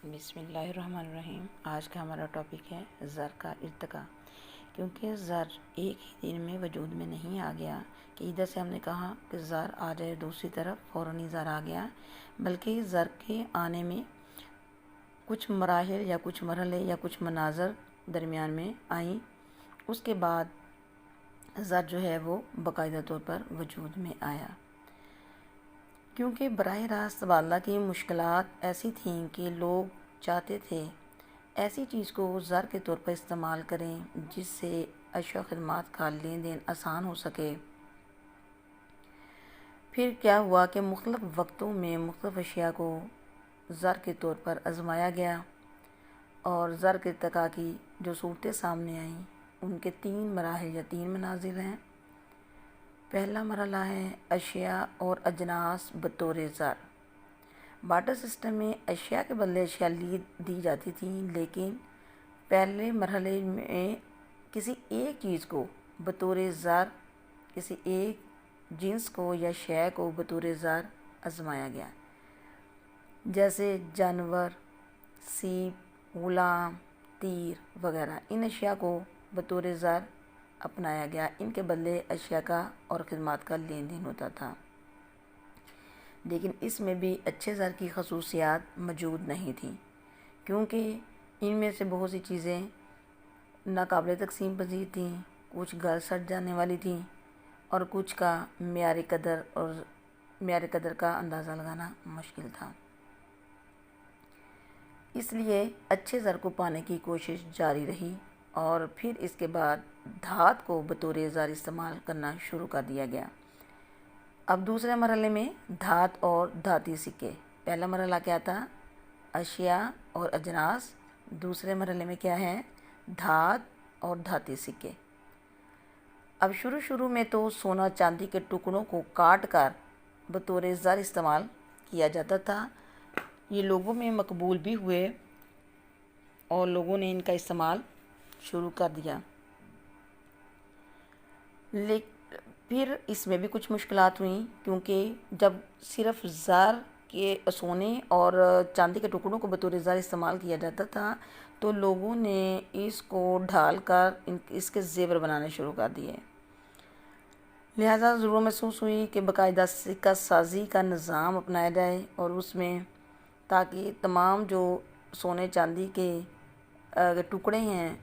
بسم اللہ الرحمن الرحیم۔ آج کا ہمارا ٹاپک ہے زر کا ارتقاء۔ کیونکہ زر ایک ہی دن میں وجود میں نہیں آ گیا کہ ادھر سے ہم نے کہا کہ زر آ جائے دوسری طرف فوراً ہی زر آ گیا، بلکہ زر کے آنے میں کچھ مراحل یا کچھ مرحلے یا کچھ مناظر درمیان میں آئیں۔ اس کے بعد زر جو ہے وہ باقاعدہ طور پر وجود میں آیا۔ کیونکہ براہ راست تبادلہ کی مشکلات ایسی تھیں کہ لوگ چاہتے تھے ایسی چیز کو زر کے طور پر استعمال کریں جس سے اشیاء و خدمات کا لین دین آسان ہو سکے۔ پھر کیا ہوا کہ مختلف وقتوں میں مختلف اشیاء کو زر کے طور پر آزمایا گیا، اور زر کے ارتقاء کی جو صورتیں سامنے آئیں ان کے 3 مراحل یا 3 منازل ہیں۔ پہلا مرحلہ ہے اشیاء اور اجناس بطور زر۔ بارٹر سسٹم میں اشیاء کے بدلے اشیاء دی جاتی تھیں، لیکن پہلے مرحلے میں کسی ایک چیز کو بطور زر، کسی ایک جنس کو یا شے کو بطور زر آزمایا گیا، جیسے جانور، سیب، غلام، تیر وغیرہ۔ ان اشیاء کو بطور زر اپنایا گیا، ان کے بدلے اشیاء کا اور خدمات کا لین دین ہوتا تھا۔ لیکن اس میں بھی اچھے زر کی خصوصیات موجود نہیں تھیں، کیونکہ ان میں سے بہت سی چیزیں ناقابل تقسیم پذیر تھیں، کچھ گل سڑ جانے والی تھیں، اور کچھ کا معیار قدر کا اندازہ لگانا مشکل تھا۔ اس لیے اچھے زر کو پانے کی کوشش جاری رہی، اور پھر اس کے بعد دھات کو بطور زر استعمال کرنا شروع کر دیا گیا۔ اب دوسرے مرحلے میں دھات اور دھاتی سکے۔ پہلا مرحلہ کیا تھا؟ اشیاء اور اجناس۔ دوسرے مرحلے میں کیا ہے؟ دھات اور دھاتی سکے۔ اب شروع میں تو سونا چاندی کے ٹکڑوں کو کاٹ کر بطور زر استعمال کیا جاتا تھا۔ یہ لوگوں میں مقبول بھی ہوئے اور لوگوں نے ان کا استعمال شروع کر دیا۔ پھر اس میں بھی کچھ مشکلات ہوئیں، کیونکہ جب صرف زر کے سونے اور چاندی کے ٹکڑوں کو بطور زر استعمال کیا جاتا تھا تو لوگوں نے اس کو ڈھال کر اس کے زیور بنانے شروع کر دیے۔ لہٰذا ضرورت محسوس ہوئی کہ باقاعدہ سکہ سازی کا نظام اپنایا جائے، اور اس میں تاکہ تمام جو سونے چاندی کے ٹکڑے ہیں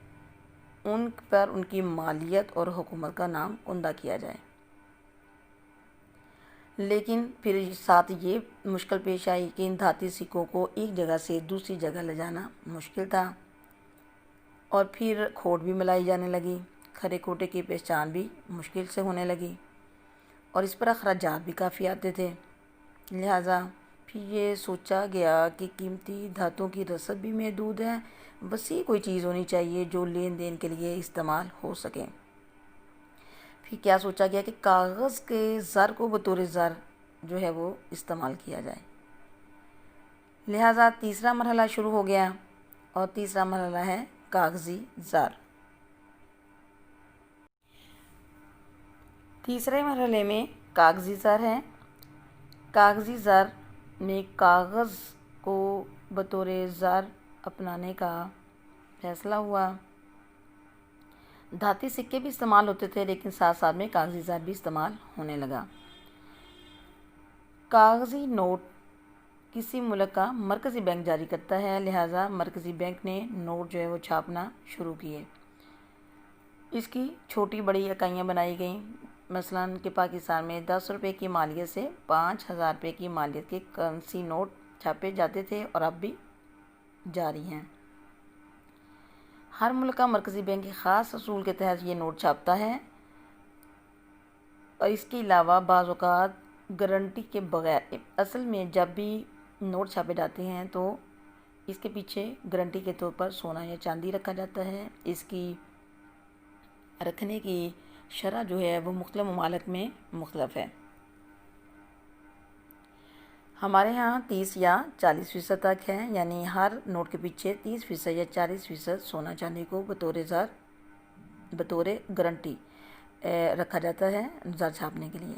ان پر ان کی مالیت اور حکومت کا نام کندہ کیا جائے۔ لیکن پھر ساتھ یہ مشکل پیش آئی کہ ان دھاتی سکوں کو ایک جگہ سے دوسری جگہ لے جانا مشکل تھا، اور پھر کھوٹ بھی ملائی جانے لگی، کھرے کھوٹے کی پہچان بھی مشکل سے ہونے لگی، اور اس پر اخراجات بھی کافی آتے تھے۔ لہٰذا پھر یہ سوچا گیا کہ قیمتی دھاتوں کی رسد بھی محدود ہے، وسیع کوئی چیز ہونی چاہیے جو لین دین کے لیے استعمال ہو سکے۔ پھر کیا سوچا گیا کہ کاغذ کے زر کو بطور زر جو ہے وہ استعمال کیا جائے۔ لہٰذا تیسرا مرحلہ شروع ہو گیا، اور تیسرا مرحلہ ہے کاغذی زر۔ تیسرے مرحلے میں کاغذی زر ہے۔ کاغذی زر میں کاغذ کو بطور زر اپنانے کا فیصلہ ہوا۔ دھاتی سکے بھی استعمال ہوتے تھے، لیکن ساتھ ساتھ میں کاغذی زر بھی استعمال ہونے لگا۔ کاغذی نوٹ کسی ملک کا مرکزی بینک جاری کرتا ہے، لہٰذا مرکزی بینک نے نوٹ جو ہے وہ چھاپنا شروع کیے۔ اس کی چھوٹی بڑی اکائیاں بنائی گئیں، مثلاً کہ پاکستان میں 10 روپے کی مالیت سے 5000 روپے کی مالیت کے کرنسی نوٹ چھاپے جاتے تھے، اور اب بھی جاری ہیں۔ ہر ملک کا مرکزی بینک ایک خاص اصول کے تحت یہ نوٹ چھاپتا ہے، اور اس کے علاوہ بعض اوقات گارنٹی کے بغیر، اصل میں جب بھی نوٹ چھاپے جاتے ہیں تو اس کے پیچھے گارنٹی کے طور پر سونا یا چاندی رکھا جاتا ہے۔ اس کی رکھنے کی شرح جو ہے وہ مختلف ممالک میں مختلف ہے۔ ہمارے ہاں 30 یا 40% تک ہے، یعنی ہر نوٹ کے پیچھے 30% یا 40% سونا چاندی کو بطور گارنٹی رکھا جاتا ہے زر چھاپنے کے لیے۔